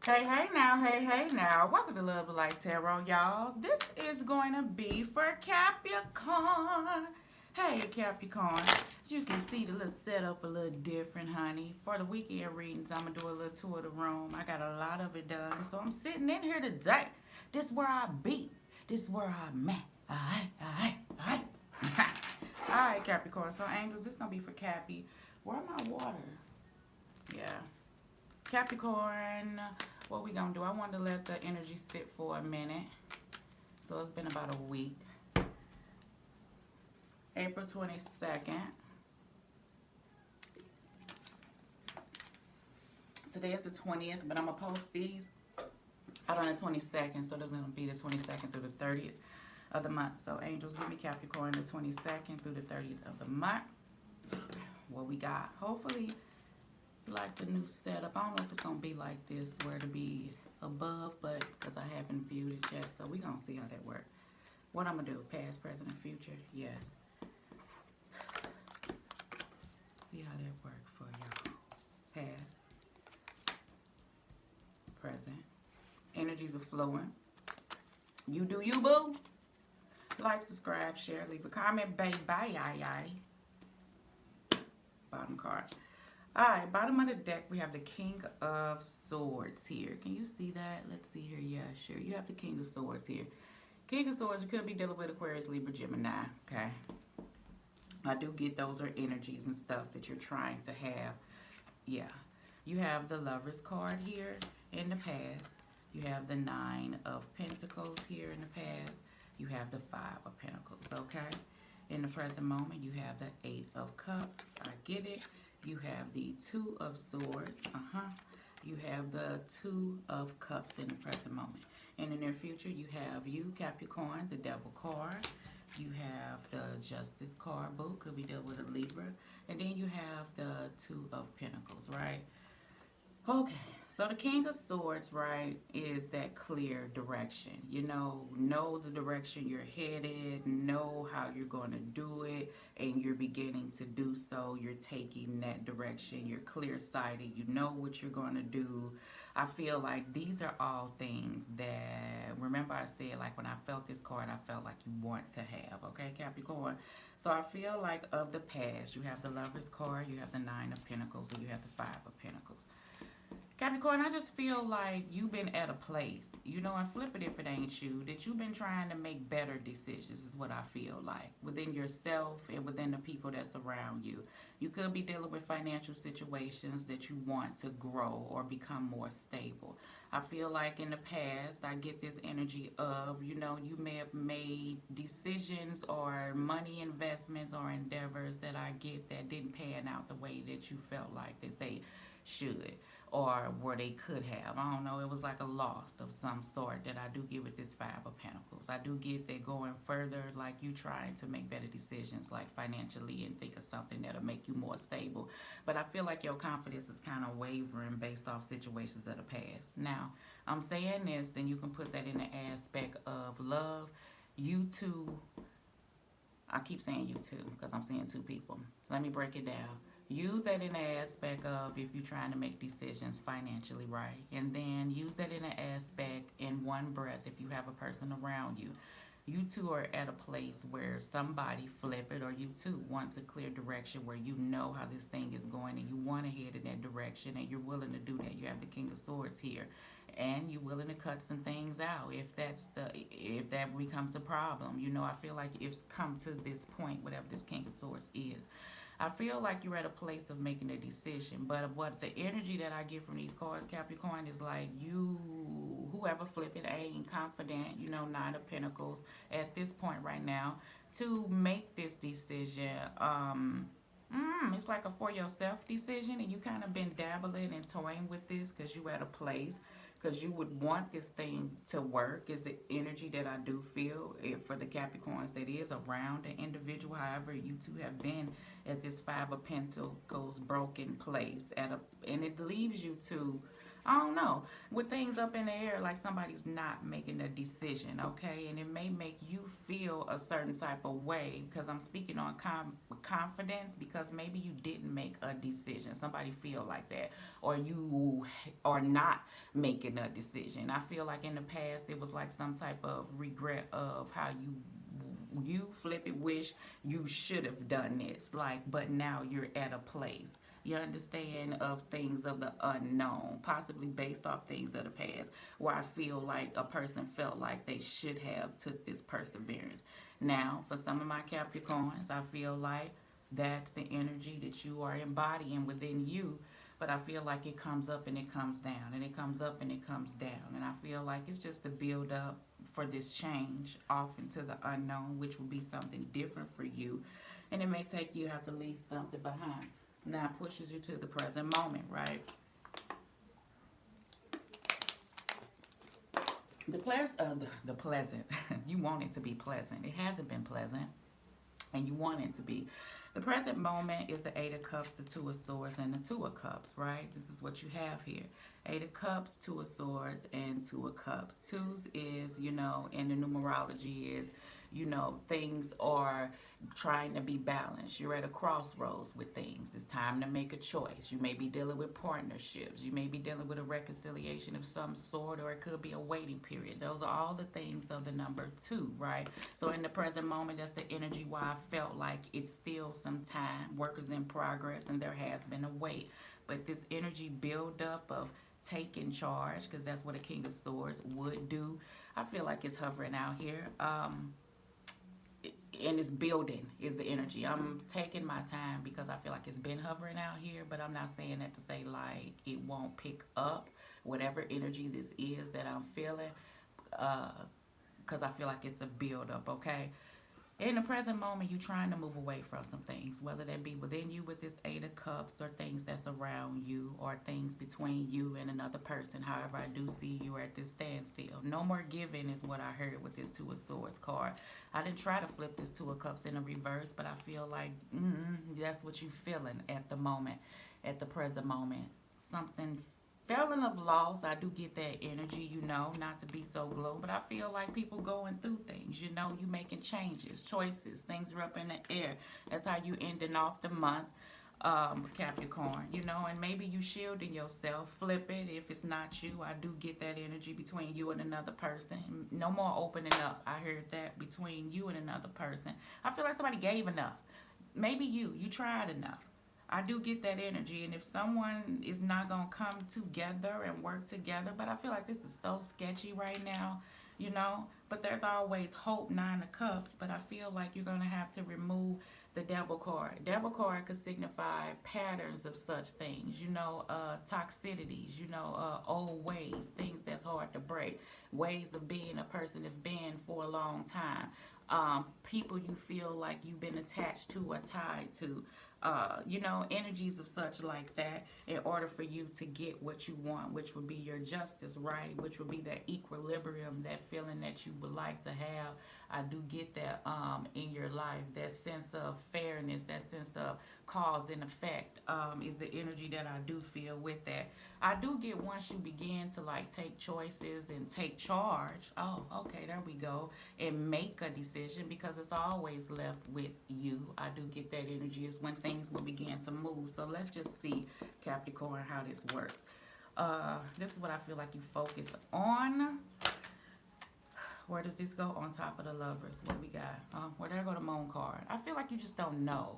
Hey now. Welcome to Love the Light Tarot, y'all. This is going to be for Capricorn. Hey, Capricorn. As you can see, the little setup a little different, honey. For the weekend readings, I'm going to do a little tour of the room. I got a lot of it done, so I'm sitting in here today. This where I be. This where I'm at. Alright. Alright, Capricorn. So, angels, this going to be for Cappy. Where my water? Yeah. Capricorn, what we gonna do? I wanted to let the energy sit for a minute. So it's been about a week. April 22nd. Today is the 20th, but I'm gonna post these out on the 22nd. So there's gonna be the 22nd through the 30th of the month. So angels, give me Capricorn the 22nd through the 30th of the month. What we got? Hopefully like the new setup. I don't know if it's gonna be like this where to be above, but because I haven't viewed it yet, so we gonna see how that works. What I'm gonna do? Past, present, and future. Yes. See how that work for y'all. Past, present. Energies are flowing. You do you, boo. Like, subscribe, share, leave a comment, baby. Bye. Bottom card. Alright, bottom of the deck, we have the King of Swords here. Can you see that? Let's see here. Yeah, sure. You have the King of Swords here. King of Swords, you could be dealing with Aquarius, Libra, Gemini. Okay. I do get those are energies and stuff that you're trying to have. Yeah. You have the Lover's card here in the past. You have the Nine of Pentacles here in the past. You have the Five of Pentacles, okay? In the present moment, you have the Eight of Cups. I get it. You have the Two of Swords. You have the Two of Cups in the present moment. In the near future, you have you, Capricorn, the Devil card. You have the Justice card, boo. Could be dealt with a Libra. And then you have the Two of Pentacles, right? Okay, so the King of Swords, right, is that clear direction. You know the direction you're headed, know how you're going to do it, and you're beginning to do so. You're taking that direction. You're clear-sighted. You know what you're going to do. I feel like these are all things that, remember I said, like when I felt this card, I felt like you want to have, okay, Capricorn? So I feel like of the past, you have the Lover's card, you have the Nine of Pentacles, and you have the Five of Pentacles. Capricorn, I just feel like you've been at a place, and flip it if it ain't you, that you've been trying to make better decisions is what I feel like, within yourself and within the people that's around you. You could be dealing with financial situations that you want to grow or become more stable. I feel like in the past, I get this energy of, you may have made decisions or money investments or endeavors that I get that didn't pan out the way that you felt like that they should or where they could have. I don't know. It was like a loss of some sort that I do get with this Five of Pentacles. I do get that going further, like you trying to make better decisions, like financially, and think of something that'll make you more stable. But I feel like your confidence is kind of wavering based off situations of the past. Now, I'm saying this, and you can put that in the aspect of love. You two, I keep saying you two because I'm seeing two people. Let me break it down. Use that in the aspect of if you're trying to make decisions financially, right? And then use that in the aspect in one breath if you have a person around you. You two are at a place where somebody flip it, or you two want a clear direction where you know how this thing is going and you want to head in that direction and you're willing to do that. You have the King of Swords here, and you're willing to cut some things out if that becomes a problem. I feel like it's come to this point, whatever this King of Swords is. I feel like you're at a place of making a decision, but what the energy that I get from these cards, Capricorn, is like you, whoever flip it, ain't confident, Nine of Pentacles at this point right now to make this decision. It's like a for yourself decision, and you kind of been dabbling and toying with this because you at a place because you would want this thing to work is the energy that I do feel for the Capricorns that is around the individual. However, you two have been at this Five of Pentacles broken place and it leaves you to I don't know. With things up in the air, like somebody's not making a decision, okay? And it may make you feel a certain type of way because I'm speaking on confidence because maybe you didn't make a decision. Somebody feel like that. Or you are not making a decision. I feel like in the past it was like some type of regret of how you flip it wish you should have done this, like, but now you're at a place, you understand, of things of the unknown, possibly based off things of the past, where I feel like a person felt like they should have took this perseverance. Now for some of my Capricorns, I feel like that's the energy that you are embodying within you, but I feel like it comes up and it comes down, and it comes up and it comes down. And I feel like it's just a build up for this change off into the unknown, which will be something different for you. And it may take you have to leave something behind. Now it pushes you to the present moment, right? The pleasant. You want it to be pleasant. It hasn't been pleasant, and you want it to be. The present moment is the Eight of Cups, the Two of Swords, and the Two of Cups, right? This is what you have here. Eight of Cups, Two of Swords, and Two of Cups. Twos is, in the numerology is, things are trying to be balanced. You're at a crossroads with things. It's time to make a choice. You may be dealing with partnerships. You may be dealing with a reconciliation of some sort, or it could be a waiting period. Those are all the things of the number two, right? So in the present moment, that's the energy why I felt like it's still some time. Work is in progress, and there has been a wait. But this energy buildup of taking charge, because that's what a King of Swords would do, I feel like it's hovering out here. And it's building is the energy. I'm taking my time because I feel like it's been hovering out here, but I'm not saying that to say like it won't pick up whatever energy this is that I'm feeling, because I feel like it's a build up, okay? In the present moment, you're trying to move away from some things, whether that be within you with this Eight of Cups, or things that's around you, or things between you and another person. However, I do see you at this standstill. No more giving is what I heard with this Two of Swords card. I didn't try to flip this Two of Cups in a reverse, but I feel like that's what you're feeling at the moment, at the present moment. Something feeling of loss. I do get that energy, not to be so glow, but I feel like people going through things, you making changes, choices, things are up in the air. That's how you ending off the month, Capricorn, and maybe you shielding yourself. Flip it if it's not you. I do get that energy between you and another person. No more opening up. I heard that between you and another person. I feel like somebody gave enough. Maybe you tried enough. I do get that energy, and if someone is not going to come together and work together, but I feel like this is so sketchy right now, but there's always hope. Nine of Cups, but I feel like you're going to have to remove the Devil card. Devil card could signify patterns of such things, toxicities, old ways, things that's hard to break, ways of being a person that's been for a long time, people you feel like you've been attached to or tied to, energies of such like that, in order for you to get what you want, which would be your justice, right? Which would be that equilibrium, that feeling that you would like to have. I do get that in your life, that sense of fairness, that sense of cause and effect, is the energy that I do feel with that. I do get once you begin to like take choices and take charge. Oh, okay, there we go. And make a decision, because it's always left with you. I do get that energy is when things will begin to move. So let's just see, Capricorn, how this works. This is what I feel like you focus on. Where does this go? On top of the Lovers. What do we got? Where did I go? The Moon card. I feel like you just don't know.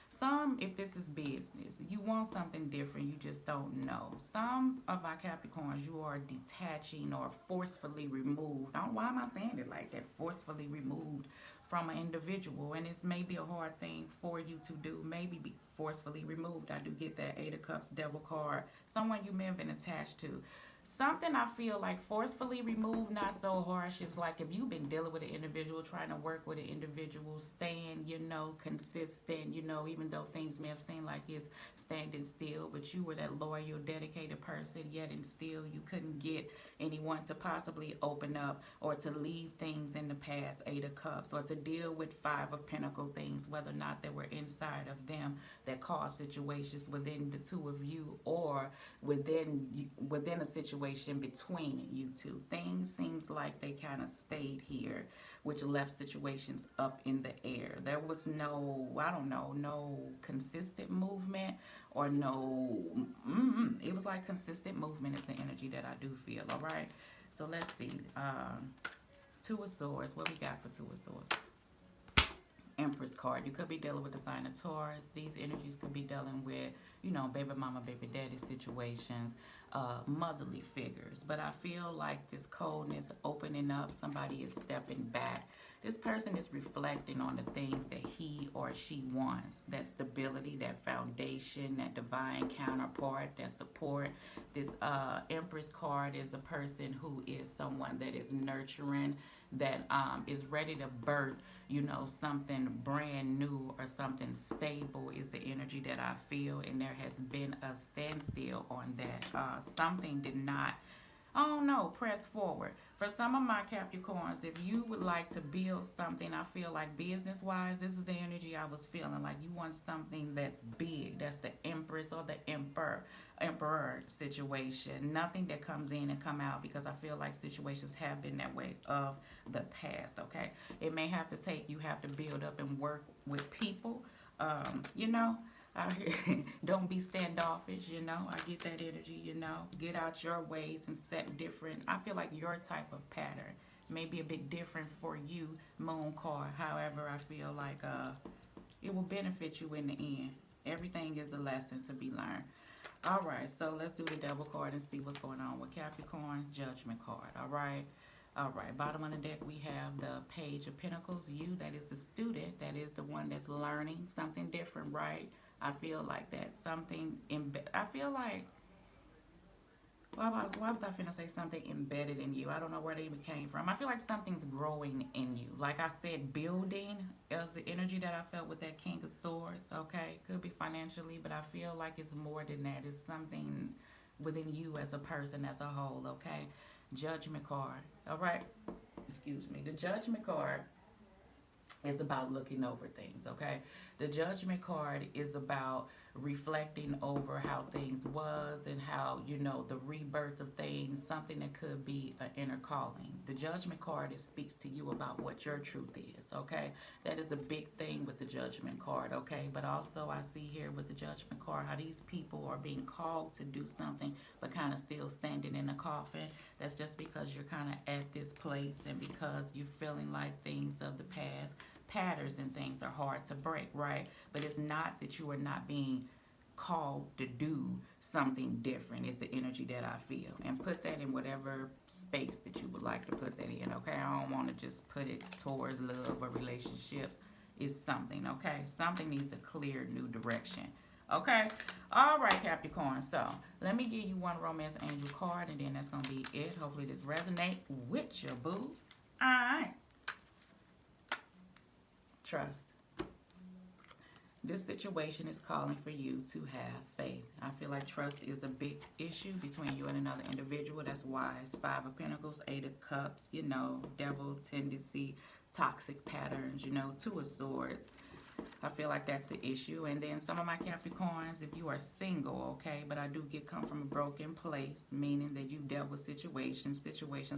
Some, if this is business, you want something different, you just don't know. Some of our Capricorns, you are detaching or forcefully removed. Why am I saying it like that? Forcefully removed from an individual. And it's maybe a hard thing for you to do. Maybe be forcefully removed. I do get that Eight of Cups, Devil card. Someone you may have been attached to. Something I feel like forcefully removed, not so harsh. Is like if you've been dealing with an individual, trying to work with an individual, staying, consistent, even though things may have seemed like it's standing still, but you were that loyal, dedicated person, yet and still you couldn't get anyone to possibly open up or to leave things in the past, Eight of Cups, or to deal with Five of Pentacle things, whether or not they were inside of them that caused situations within the two of you, or within a situation between you two. Things seems like they kind of stayed here, which left situations up in the air. There was no, I don't know, no consistent movement or no, it was like consistent movement is the energy that I do feel. All right, so let's see. Two of Swords. What we got for Two of Swords? Empress card. You could be dealing with the sign of Taurus. These energies could be dealing with, baby mama, baby daddy situations, motherly figures. But I feel like this coldness opening up, somebody is stepping back. This person is reflecting on the things that he or she wants. That stability, that foundation, that divine counterpart, that support. This Empress card is a person who is someone that is nurturing, that is ready to birth, something brand new or something stable is the energy that I feel. And there has been a standstill on that. Something did not, press forward. For some of my Capricorns, if you would like to build something, I feel like business-wise, this is the energy I was feeling. Like you want something that's big. That's the Empress or the Emperor situation. Nothing that comes in and come out, because I feel like situations have been that way of the past, okay? It may have to take, you have to build up and work with people, don't be standoffish, I get that energy, get out your ways and set different. I feel like your type of pattern may be a bit different for you, moon card. However, I feel like it will benefit you in the end. Everything is a lesson to be learned. All right, so let's do the Devil card and see what's going on with Capricorn. Judgment card. All right, bottom of the deck we have the Page of Pentacles. You, that is the student, that is the one that's learning something different, right? I feel like that something, I feel like, why was I finna say something embedded in you? I don't know where they even came from. I feel like something's growing in you. Like I said, building is the energy that I felt with that King of Swords, okay? Could be financially, but I feel like it's more than that. It's something within you as a person as a whole, okay? Judgment card, all right? Excuse me. The Judgment card is about looking over things, okay? The Judgment card is about reflecting over how things was and how, the rebirth of things, something that could be an inner calling. The Judgment card speaks to you about what your truth is, okay? That is a big thing with the Judgment card, okay? But also I see here with the Judgment card how these people are being called to do something but kind of still standing in a coffin. That's just because you're kind of at this place and because you're feeling like things of the past, patterns and things are hard to break, right? But it's not that you are not being called to do something different. It's the energy that I feel. And put that in whatever space that you would like to put that in, okay? I don't want to just put it towards love or relationships. It's something, okay? Something needs a clear new direction. Okay? All right, Capricorn. So, let me give you one romance angel card, and then that's going to be it. Hopefully this resonate with your boo. All right. Trust. This situation is calling for you to have faith. I feel like trust is a big issue between you and another individual. That's wise. Five of Pentacles, Eight of Cups, devil tendency, toxic patterns, Two of Swords. I feel like that's the issue. And then some of my Capricorns, if you are single, okay, but I do come from a broken place, meaning that you dealt with situations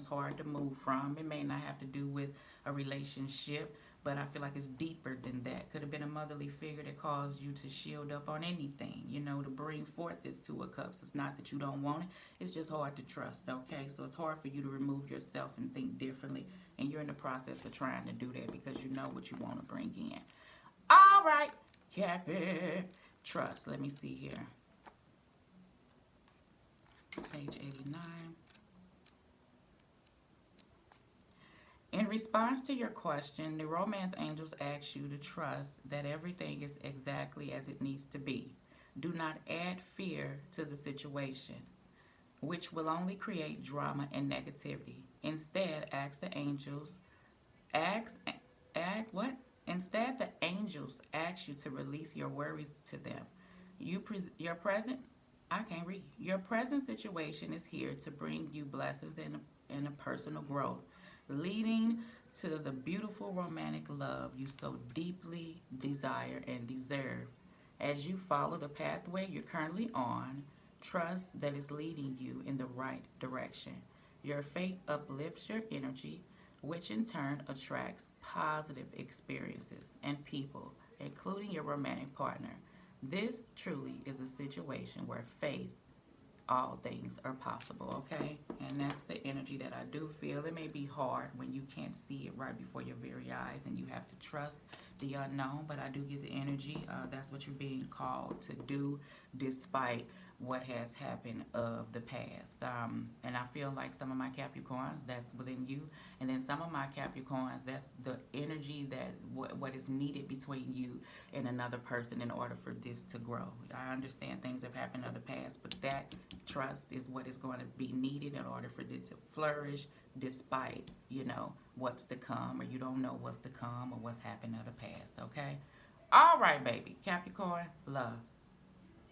hard to move from. It may not have to do with a relationship, but I feel like it's deeper than that. Could have been a motherly figure that caused you to shield up on anything, to bring forth this Two of Cups. It's not that you don't want it. It's just hard to trust, okay? So it's hard for you to remove yourself and think differently. And you're in the process of trying to do that because you know what you want to bring in. All right, Cappy. Trust. Let me see here. Page 89. In response to your question, the romance angels ask you to trust that everything is exactly as it needs to be. Do not add fear to the situation. which will only create drama and negativity. Instead, ask the angels, ask, act what? Instead, the angels ask you to release your worries to them. Your present, I can't read. Your present situation is here to bring you blessings and a personal growth, leading to the beautiful romantic love you so deeply desire and deserve. As you follow the pathway you're currently on, trust that is leading you in the right direction. Your faith uplifts your energy, which in turn attracts positive experiences and people, including your romantic partner. This truly is a situation where faith, all things are possible, okay? And that's the energy that I do feel. It may be hard when you can't see it right before your very eyes and you have to trust the unknown, but I do get the energy. That's what you're being called to do despite what has happened of the past. And I feel like some of my Capricorns, that's within you. And then some of my Capricorns, that's the energy that what is needed between you and another person in order for this to grow. I understand things have happened in the past, but that trust is what is going to be needed in order for it to flourish despite, what's to come, or you don't know what's to come or what's happened in the past, okay? All right, baby. Capricorn, love.